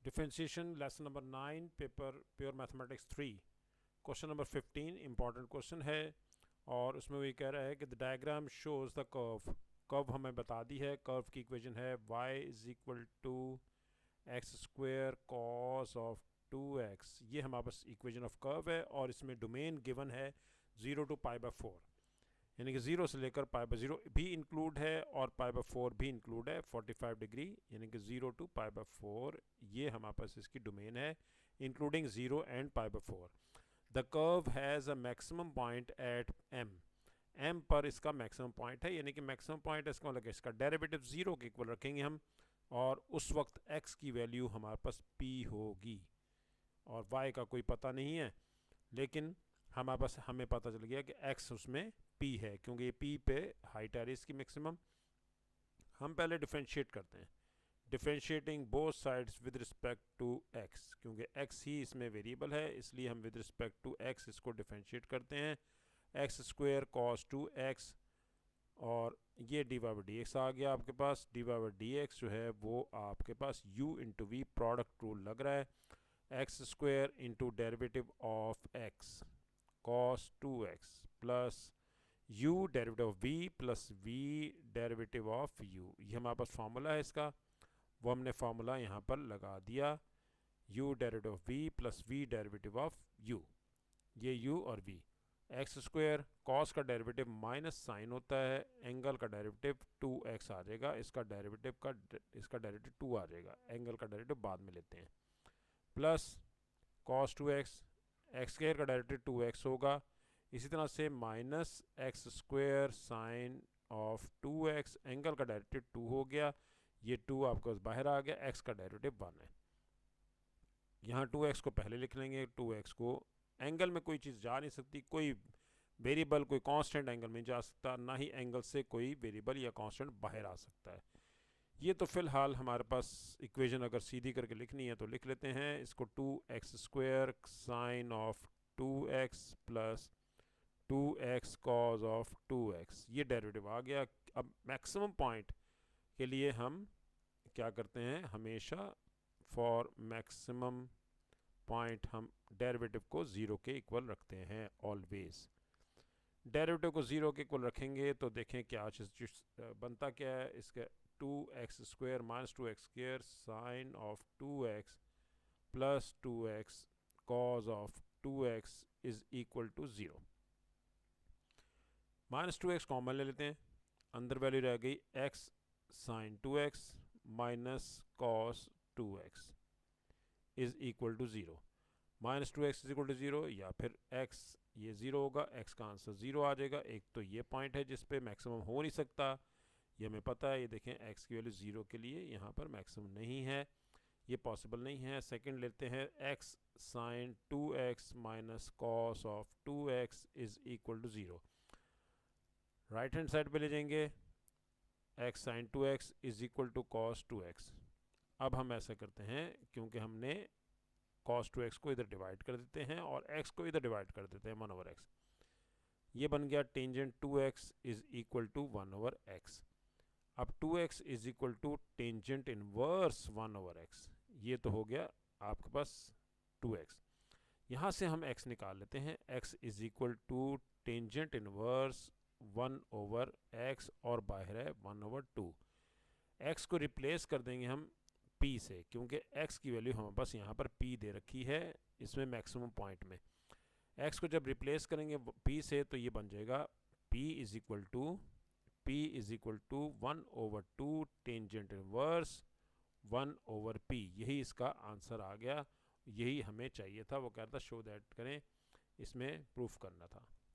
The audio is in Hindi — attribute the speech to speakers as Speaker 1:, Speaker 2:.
Speaker 1: Differentiation lesson number 9 paper pure mathematics 3 question number 15 important question है और उसमें वो ये कह रहा है कि the diagram shows the curve हमें बता दी है। कर्व की इक्वेशन है y is equal to x square cos of 2x। ये हमारे पास इक्वेशन ऑफ कर्व है और इसमें डोमेन गिवन है 0 to π/4, यानी कि 0 से लेकर π/0 भी इंक्लूड है और π/4 भी इंक्लूड है 45 डिग्री, यानी कि 0 to π/4 ये हमारे पास इसकी डोमेन है including 0 and π/4। The curve has a maximum point at m पर इसका मैक्सिमम पॉइंट है, यानी कि मैक्सिमम पॉइंट है इसका मतलब इसका डेरिवेटिव 0 के इक्वल रखेंगे हम और उस वक्त x की वैल्यू हमारे पास p होगी और y का कोई पता नहीं है, लेकिन हमारे पास हमें पता चल गया कि x उसमें p है क्योंकि ये p पे हाइट आ रही है इसकी मैक्सिमम। हम पहले डिफरेंशिएट करते हैं, differentiating both sides with respect to x, क्योंकि x ही इसमें वेरिएबल है इसलिए हम विद रिस्पेक्ट टू x इसको डिफरेंशिएट करते हैं। एक्स स्क्वेयर कॉस 2x और ये डी वाई डी एक्स आ गया आपके पास। डी वाई डी एक्स जो है वो आपके पास u into v product rule लग रहा है, x square into derivative of x cos 2x plus u derivative of v plus v derivative of u। ये हमारे पास फार्मूला है इसका, वो हमने फार्मूला यहाँ पर लगा दिया, u derivative of v plus v derivative of u। ये u और v। एक्स स्क्वेयर कॉस का डेरिवेटिव माइनस साइन होता है, एंगल का डेरिवेटिव 2x आ जाएगा, इसका डेरिवेटिव 2 आ जाएगा, एंगल का डेरिवेटिव बाद में लेते हैं, plus cos 2x, x square का डेरिवेटिव 2x होगा, इसी तरह से minus x square sine of 2x, angle का डेरिवेटिव 2 हो गया, ये 2 आपके पास बाहर आ गया, x का डेरिवेटिव 1 है। यहाँ 2x को पहले लिख लेंगे, 2x को एंगल में कोई चीज़ जा नहीं सकती, कोई वेरिएबल कोई कांस्टेंट एंगल में जा सकता, ना ही एंगल से कोई वेरिएबल या कांस्टेंट बाहर आ सकता है। ये तो फिलहाल हमारे पास इक्वेशन अगर सीधी करके लिखनी है तो लिख लेते हैं इसको, 2x square sine of 2x plus 2x cos of 2x, ये डेरिवेटिव आ गया। अब मैक्सिमम पॉइंट के लिए हम क्या करते हैं, हमेशा फॉर मैक्सिमम पॉइंट हम डेरिवेटिव को 0 के इक्वल रखते हैं ऑलवेज। डेरिवेटिव को 0 के इक्वल रखेंगे तो देखें क्या चीज़ बनता क्या है, इसका 2x square minus 2x square sine of 2x plus 2x cos of 2x is equal to 0। Minus 2x common ले लेते हैं, अंदर वैल्यू रह गई x sine 2x minus cos 2x is equal to 0। Minus 2x is equal to 0 या फिर x ये 0 होगा, x का आंसर 0 आ जाएगा। एक तो ये पॉइंट है जिस पे मैक्सिमम हो नहीं सकता, ये हमें पता है, ये देखें x की वैल्यू 0 के लिए यहाँ पर मैक्सिमम नहीं है, ये पॉसिबल नहीं है। सेकंड लेते हैं x sine 2x minus cos of 2x is equal to 0, right hand side पे ले जाएंगे, x sine 2x is equal to cos 2x। अब हम ऐसा करते हैं, क्योंकि हमने cos 2x को इधर डिवाइड कर देते हैं और x को इधर डिवाइड कर देते हैं 1/x, ये बन गया tangent 2x is equal to 1/x। अब 2x is equal to tangent inverse 1/x, ये तो हो गया आपके पास 2x। यहाँ से हम x निकाल लेते हैं, x is equal to tangent inverse 1/x और बाहर है 1/2। x को रिप्लेस कर देंगे हम p से, क्योंकि x की वैल्यू हमारे पास यहाँ पर p दे रखी है इसमें मैक्सिमम पॉइंट में। x को जब रिप्लेस करेंगे p से तो ये बन जाएगा p is equal to 1/2 tangent inverse 1/p। यही इसका आंसर आ गया, यही हमें चाहिए था। वो कह रहा था शो दैट करें, इसमें प्रूफ करना था।